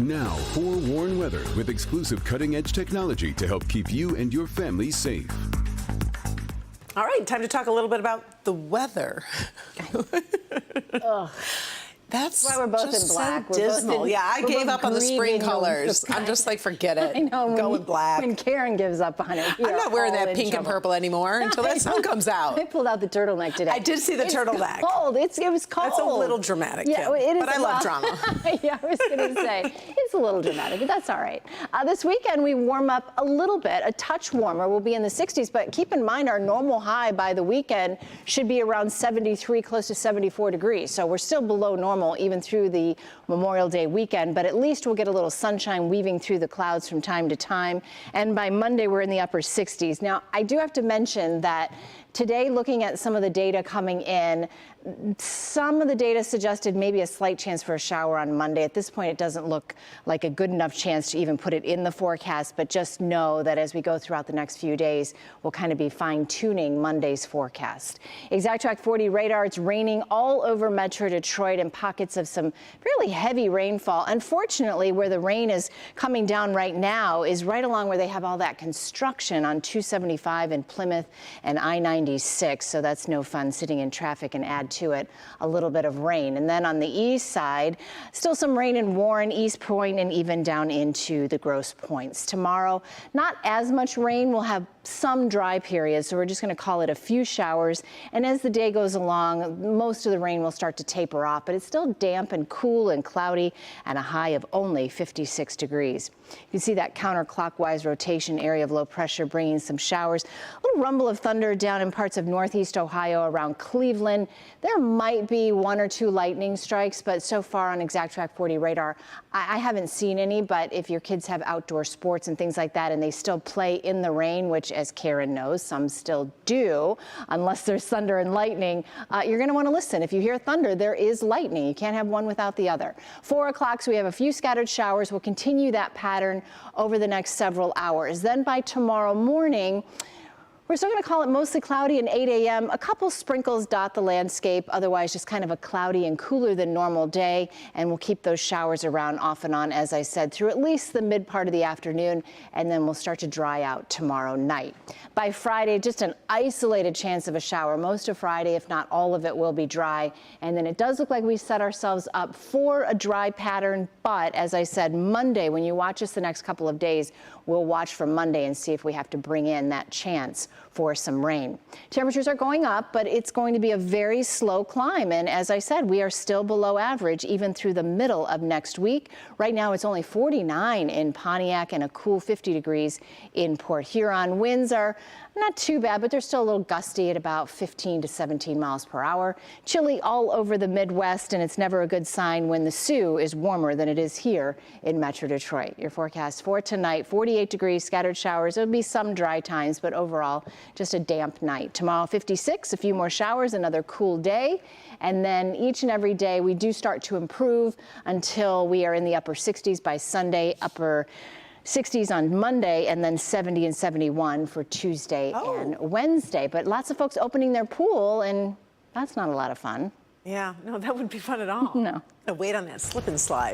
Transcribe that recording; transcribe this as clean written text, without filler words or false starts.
Now, forewarn weather with exclusive cutting-edge technology to help keep you and your family safe. All right, time to talk a little bit about the weather. That's why we're both just in black. So dismal. Yeah, I gave up on the spring colors. I'm just like, forget it. I know. Go with black. When Karen gives up on it, I'm not wearing that pink and purple anymore until that sun comes out. I pulled out the turtleneck today. I did see the turtleneck. Cold. It was cold. That's a little dramatic, yeah, Kim, it is. but I love drama. Yeah, I was going to say, it's a little dramatic, but that's all right. This weekend, we warm up a little bit, a touch warmer. We'll be in the 60s, but keep in mind our normal high by the weekend should be around 73, close to 74 degrees. So we're still below normal even through the Memorial Day weekend, but at least we'll get a little sunshine weaving through the clouds from time to time. And by Monday, we're in the upper 60s. Now, I do have to mention that today, looking at some of the data coming in, some of the data suggested maybe a slight chance for a shower on Monday. At this point, it doesn't look like a good enough chance to even put it in the forecast, but just know that as we go throughout the next few days, we'll kind of be fine-tuning Monday's forecast. ExactTrack 40 radar, it's raining all over Metro Detroit and pockets of some fairly heavy rainfall. Unfortunately, where the rain is coming down right now is right along where they have all that construction on 275 in Plymouth and I-96, so that's no fun sitting in traffic and add to it a little bit of rain. And then on the east side, still some rain in Warren, East Point, and even down into the Grosse Pointes. Tomorrow, not as much rain. We'll have some dry periods, so we're just going to call it a few showers. And as the day goes along, most of the rain will start to taper off, but it's still damp and cool and cloudy and a high of only 56 degrees. You can see that counterclockwise rotation area of low pressure bringing some showers. A little rumble of thunder down in parts of northeast Ohio around Cleveland. There might be 1 or 2 lightning strikes, but so far on ExactTrack 40 radar, I haven't seen any. But if your kids have outdoor sports and things like that and they still play in the rain, which as Karen knows, some still do, unless there's thunder and lightning, you're going to want to listen. If you hear thunder, there is lightning. You can't have one without the other. 4 o'clock, so we have a few scattered showers. We'll continue that pattern over the next several hours. Then by tomorrow morning, we're still going to call it mostly cloudy and 8 a.m. A couple sprinkles dot the landscape, otherwise just kind of a cloudy and cooler than normal day, and we'll keep those showers around off and on, as I said, through at least the mid part of the afternoon, and then we'll start to dry out tomorrow night. By Friday, just an isolated chance of a shower. Most of Friday, if not all of it, will be dry, and then it does look like we set ourselves up for a dry pattern, but as I said, Monday, when you watch us the next couple of days, we'll watch for Monday and see if we have to bring in that chance for some rain. Temperatures are going up, but it's going to be a very slow climb. And as I said, we are still below average even through the middle of next week. Right now, it's only 49 in Pontiac and a cool 50 degrees in Port Huron. Winds are not too bad, but they're still a little gusty at about 15 to 17 miles per hour. Chilly all over the Midwest, and it's never a good sign when the Sioux is warmer than it is here in Metro Detroit. Your forecast for tonight, 48 degrees, scattered showers. There'll be some dry times, but overall, just a damp night. Tomorrow, 56, a few more showers, another cool day. And then each and every day, we do start to improve until we are in the upper 60s by Sunday, upper 60s on Monday, and then 70 and 71 for Tuesday and Wednesday. But lots of folks opening their pool, and that's not a lot of fun. Yeah, no, that wouldn't be fun at all. No. Wait on that slip and slide.